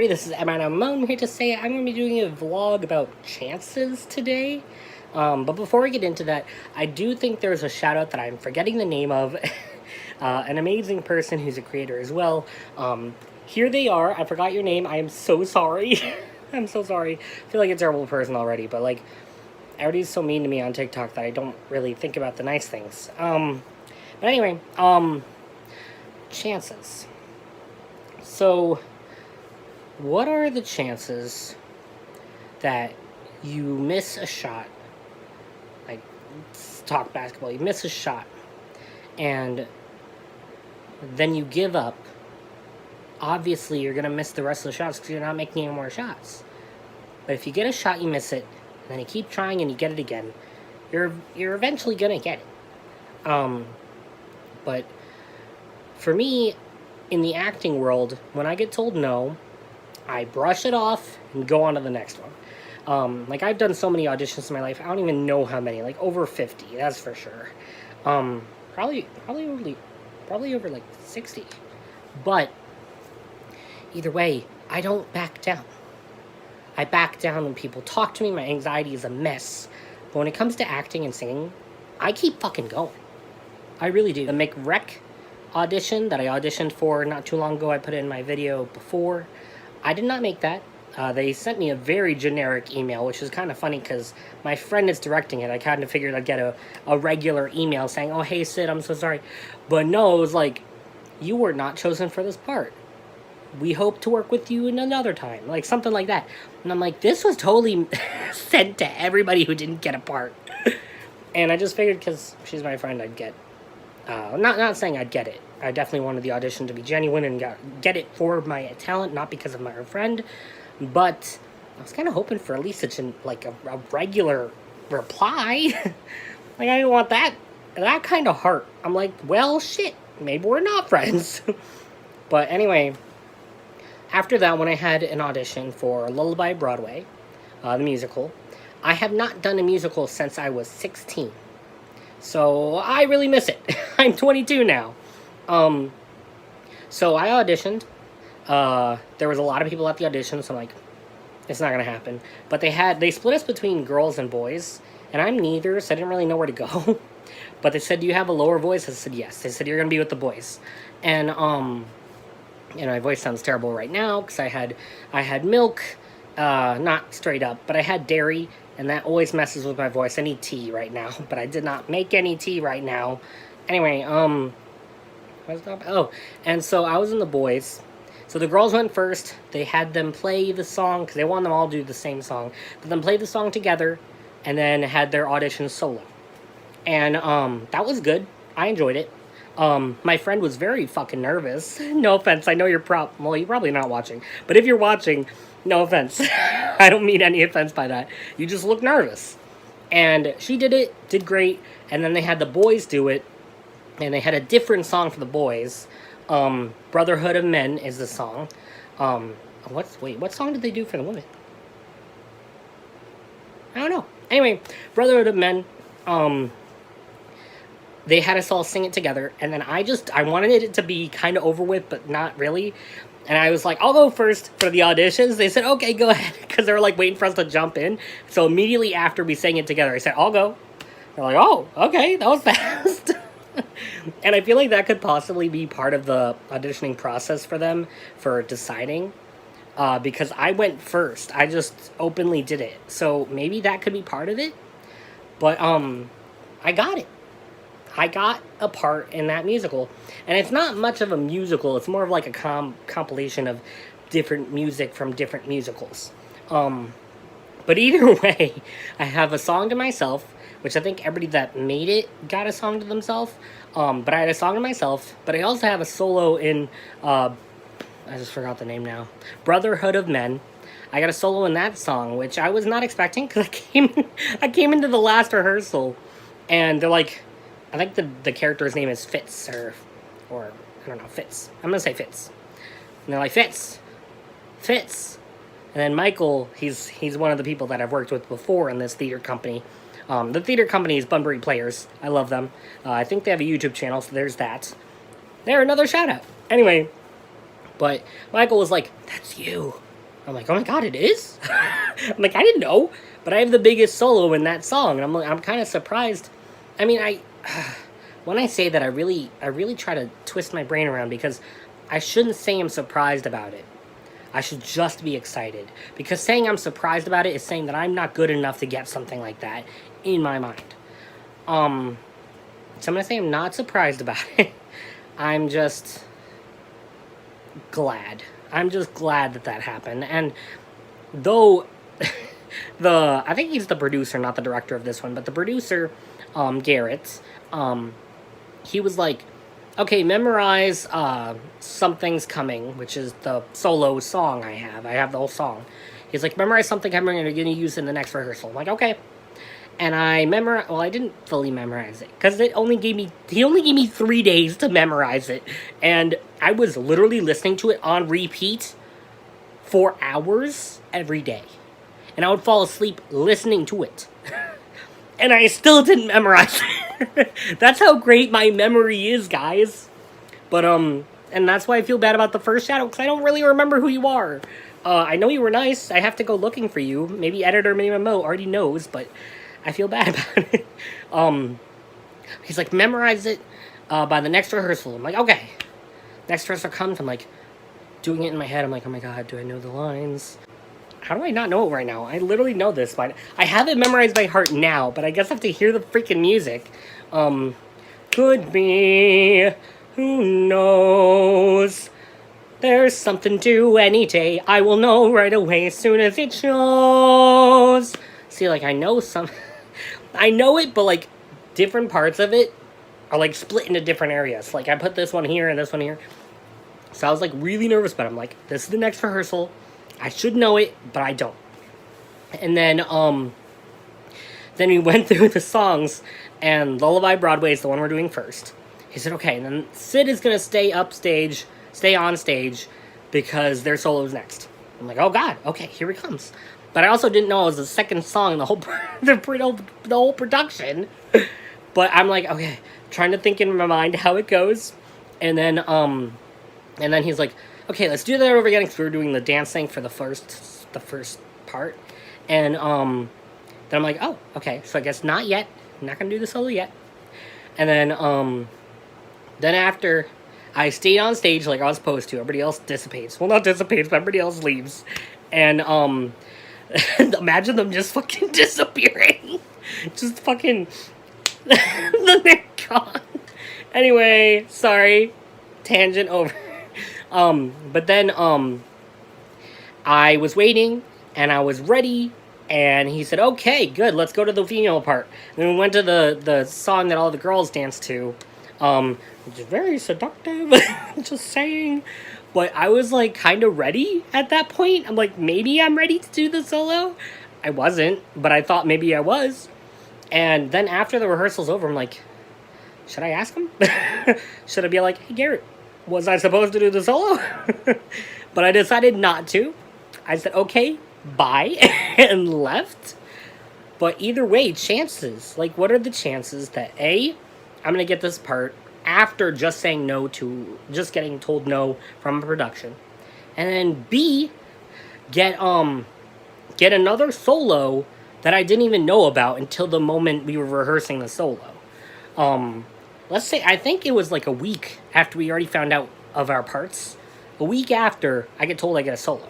everybody, this is Emma, and I'm here to say I'm going to be doing a vlog about chances today. But before we get into that, I do think there's a shout out that I'm forgetting the name of. An amazing person who's a creator as well. Here they are. I forgot your name. I am so sorry. I'm so sorry. I feel like a terrible person already, but like, everybody's so mean to me on TikTok that I don't really think about the nice things. But anyway, chances. So, what are the chances that you miss a shot? Like, let's talk basketball. You miss a shot, and then you give up. Obviously, you're going to miss the rest of the shots because you're not making any more shots. But if you get a shot, you miss it, and then you keep trying and you get it again, you're eventually going to get it. But for me, in the acting world, when I get told no, I brush it off and go on to the next one. Like, I've done so many auditions in my life, I don't even know how many, like over 50, that's for sure. Probably over like 60. But either way, I don't back down. I back down when people talk to me. My anxiety is a mess. But when it comes to acting and singing, I keep fucking going. I really do. The McRec audition that I auditioned for not too long ago, I put it in my video before. I did not make that. They sent me a very generic email, which is kind of funny because my friend is directing it. I kind of figured I'd get a regular email saying, oh, hey, Sid, I'm so sorry. But no, it was like, you were not chosen for this part. We hope to work with you in another time. Like, something like that. And I'm like, this was totally sent to everybody who didn't get a part. And I just figured because she's my friend, I'd get... not saying I'd get it. I definitely wanted the audition to be genuine and get it for my talent, not because of my friend. But I was kind of hoping for at least a regular reply. Like, I didn't want that kind of heart. I'm like, well, shit, maybe we're not friends. But anyway, after that, when I had an audition for Lullaby Broadway, the musical, I have not done a musical since I was 16. So I really miss it. I'm 22 now. So I auditioned. There was a lot of people at the audition, so I'm like, it's not gonna happen. But they split us between girls and boys, and I'm neither, so I didn't really know where to go. But they said, do you have a lower voice? I said, yes. They said, you're gonna be with the boys. And, my voice sounds terrible right now, because I had milk, not straight up, but I had dairy, and that always messes with my voice. I need tea right now, but I did not make any tea right now. Anyway, and so I was in the boys. So the girls went first. They had them play the song, because they wanted them all to do the same song. But then play the song together, and then had their audition solo. And, that was good. I enjoyed it. My friend was very fucking nervous. No offense, I know you're probably not watching. But if you're watching, no offense. I don't mean any offense by that. You just look nervous. And she did great. And then they had the boys do it. And they had a different song for the boys. Brotherhood of Men is the song. What song did they do for the women? I don't know. Anyway, Brotherhood of Men, they had us all sing it together, and then I wanted it to be kind of over with, but not really. And I was like, I'll go first for the auditions. They said, okay, go ahead, because they were like waiting for us to jump in. So immediately after we sang it together, I said, I'll go. They're like, oh, okay, that was fast. And I feel like that could possibly be part of the auditioning process for them for deciding, because I went first. I just openly did it. So maybe that could be part of it. But I got it. I got a part in that musical. And it's not much of a musical. It's more of like a compilation of different music from different musicals. But either way, I have a song to myself, which I think everybody that made it got a song to themselves. But I had a song to myself. But I also have a solo in, I just forgot the name now, Brotherhood of Men. I got a solo in that song, which I was not expecting, because I came into the last rehearsal, and they're like, I think the character's name is Fitz, or I don't know, Fitz. I'm gonna say Fitz. And they're like, Fitz. And then Michael, he's one of the people that I've worked with before in this theater company. The theater company is Bunbury Players. I love them. I think they have a YouTube channel, so there's that. There, another shout out. Anyway, but Michael was like, that's you. I'm like, oh my god, it is? I'm like, I didn't know, but I have the biggest solo in that song, and I'm kind of surprised. I mean, when I say that, I really try to twist my brain around, because I shouldn't say I'm surprised about it. I should just be excited, because saying I'm surprised about it is saying that I'm not good enough to get something like that in my mind. So I'm gonna say I'm not surprised about it. I'm just glad. I'm just glad that happened. And though I think he's the producer, not the director of this one, but the producer, Garrett, he was like, okay, memorize Something's Coming, which is the solo song I have. I have the whole song. He's like, memorize Something Coming, and you're going to use it in the next rehearsal. I'm like, okay. And I memorized, well, I didn't fully memorize it, because he only gave me 3 days to memorize it. And I was literally listening to it on repeat for hours every day. And I would fall asleep listening to it. And I still didn't memorize it. That's how great my memory is, guys. But, and that's why I feel bad about the first shadow, because I don't really remember who you are. I know you were nice. I have to go looking for you. Maybe editor, maybe Mo already knows, but I feel bad about it. He's like, memorize it by the next rehearsal. I'm like, okay. Next rehearsal comes, I'm like, doing it in my head. I'm like, oh my god, do I know the lines? How do I not know it right now? I literally know this, but I have it memorized by heart now, but I guess I have to hear the freaking music. Could be, who knows? There's something to any day. I will know right away as soon as it shows. See, like, I know I know it, but, like, different parts of it are, like, split into different areas. Like, I put this one here and this one here. So I was, like, really nervous, but I'm like, this is the next rehearsal. I should know it, but I don't. And then we went through the songs, and Lullaby Broadway is the one we're doing first. He said, okay, and then Sid is going to stay on stage, because their solo's next. I'm like, oh god, okay, here he comes. But I also didn't know it was the second song in the whole the whole production. But I'm like, okay, trying to think in my mind how it goes. And then he's like, okay, let's do that over again, because we were doing the dance thing for the first part. And then I'm like, oh, okay, so I guess not yet. I'm not gonna do the solo yet. And then after I stayed on stage like I was supposed to, everybody else dissipates. Well, not dissipates, but everybody else leaves. And imagine them just fucking disappearing. Just fucking then they're gone. Anyway, sorry. Tangent over. But then I was waiting, and I was ready, and he said, okay, good, let's go to the female part. And then we went to the song that all the girls danced to, which is very seductive, just saying. But I was, like, kind of ready at that point. I'm like, maybe I'm ready to do the solo? I wasn't, but I thought maybe I was. And then after the rehearsal's over, I'm like, should I ask him? Should I be like, hey, Garrett, was I supposed to do the solo? But I decided not to. I said, okay, bye, and left. But either way, chances. Like, what are the chances that A, I'm going to get this part after just saying no to, just getting told no from a production. And then B, get another solo that I didn't even know about until the moment we were rehearsing the solo. Let's say, I think it was like a week after we already found out of our parts. A week after, I get told I get a solo.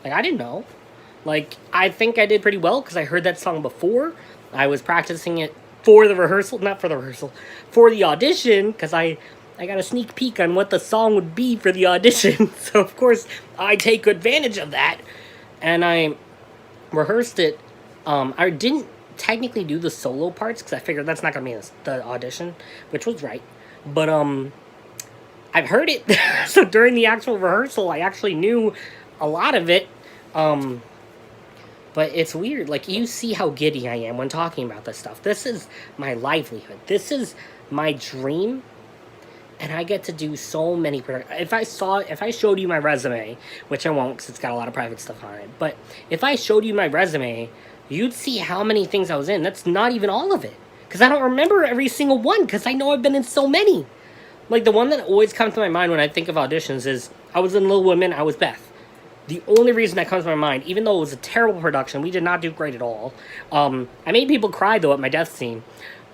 Like, I didn't know. Like, I think I did pretty well, because I heard that song before. I was practicing it for the rehearsal, not for the rehearsal, for the audition, because I got a sneak peek on what the song would be for the audition. So, of course, I take advantage of that. And I rehearsed it. I didn't technically do the solo parts, because I figured that's not going to be in the audition, which was right. But, I've heard it. So during the actual rehearsal, I actually knew a lot of it. But it's weird. Like, you see how giddy I am when talking about this stuff. This is my livelihood. This is my dream. And I get to do so many... If I showed you my resume, which I won't because it's got a lot of private stuff on it. But if I showed you my resume, you'd see how many things I was in. That's not even all of it. Because I don't remember every single one, because I know I've been in so many. Like, the one that always comes to my mind when I think of auditions is, I was in Little Women, I was Beth. The only reason that comes to my mind, even though it was a terrible production, we did not do great at all. I made people cry, though, at my death scene.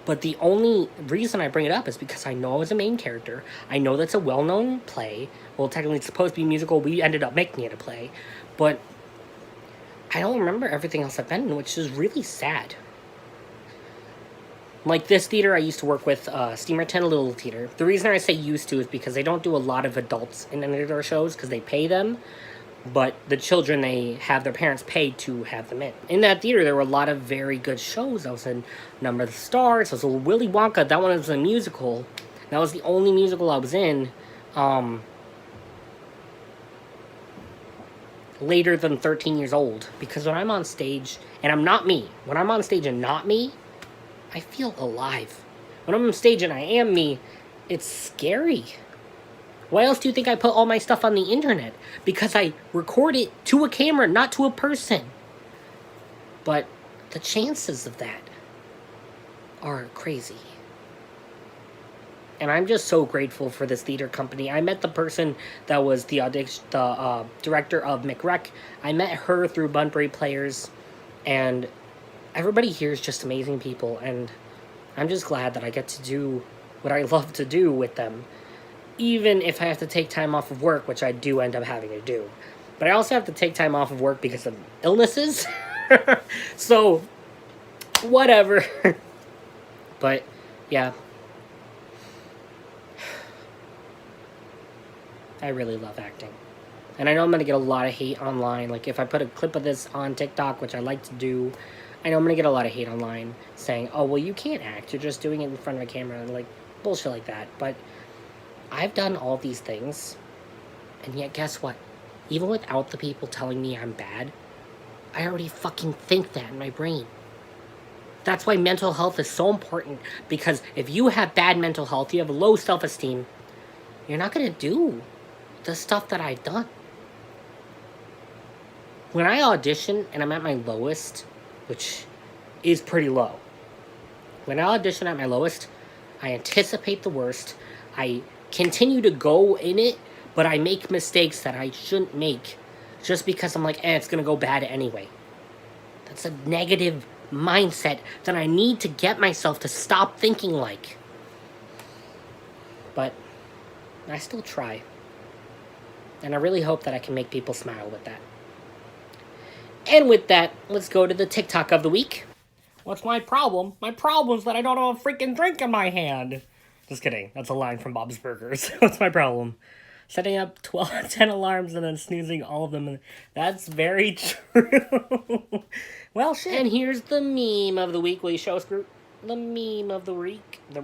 But the only reason I bring it up is because I know I was a main character. I know that's a well-known play. Well, technically it's supposed to be musical. We ended up making it a play. But I don't remember everything else I've been in, which is really sad. Like this theater I used to work with, Steamer 10 Little Theater. The reason I say used to is because they don't do a lot of adults in any of their shows because they pay them. But the children, they have their parents paid to have them in. In that theater, there were a lot of very good shows. I was in Number of the Stars. I was in Willy Wonka. That one was a musical. That was the only musical I was in later than 13 years old. Because when I'm on stage, and I'm not me. When I'm on stage and not me, I feel alive. When I'm on stage and I am me, it's scary. Why else do you think I put all my stuff on the internet? Because I record it to a camera, not to a person. But the chances of that are crazy. And I'm just so grateful for this theater company. I met the person that was the director of McRec. I met her through Bunbury Players. And everybody here is just amazing people. And I'm just glad that I get to do what I love to do with them. Even if I have to take time off of work, which I do end up having to do. But I also have to take time off of work because of illnesses. So, whatever. But, yeah. I really love acting. And I know I'm going to get a lot of hate online. Like, if I put a clip of this on TikTok, which I like to do, I know I'm going to get a lot of hate online saying, oh, well, you can't act. You're just doing it in front of a camera. And, like, bullshit like that. But I've done all these things, and yet guess what? Even without the people telling me I'm bad, I already fucking think that in my brain. That's why mental health is so important, because if you have bad mental health, you have low self-esteem, you're not going to do the stuff that I've done. When I audition and I'm at my lowest, which is pretty low, when I audition at my lowest, I anticipate the worst, I continue to go in it, but I make mistakes that I shouldn't make just because I'm like, it's gonna go bad anyway. That's a negative mindset that I need to get myself to stop thinking like. But I still try. And I really hope that I can make people smile with that. And with that, let's go to the TikTok of the week. What's my problem? My problem is that I don't have a freaking drink in my hand. Just kidding. That's a line from Bob's Burgers. What's my problem? Setting up 10 alarms and then snoozing all of them. That's very true. Well, shit. And here's the meme of the week. Will you show us, Groot? The meme of the week. The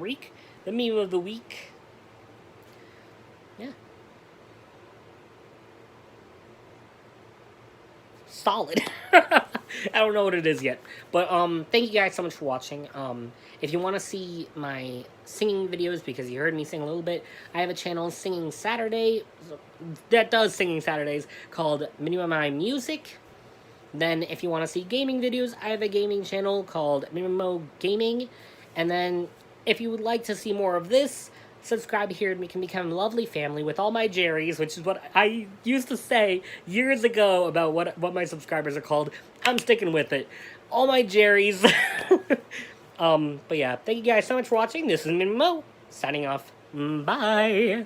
meme of the week. Yeah. Solid. I don't know what it is yet. But thank you guys so much for watching. If you want to see my singing videos, because you heard me sing a little bit, I have a channel, Singing Saturday, that does Singing Saturdays, called Minimum My Music. Then if you want to see gaming videos, I have a gaming channel called Minimum Gaming. And then if you would like to see more of this, subscribe here and we can become a lovely family with all my Jerrys, which is what I used to say years ago about what my subscribers are called. I'm sticking with it. All my Jerrys. But yeah, thank you guys so much for watching. This is Mo, signing off. Bye.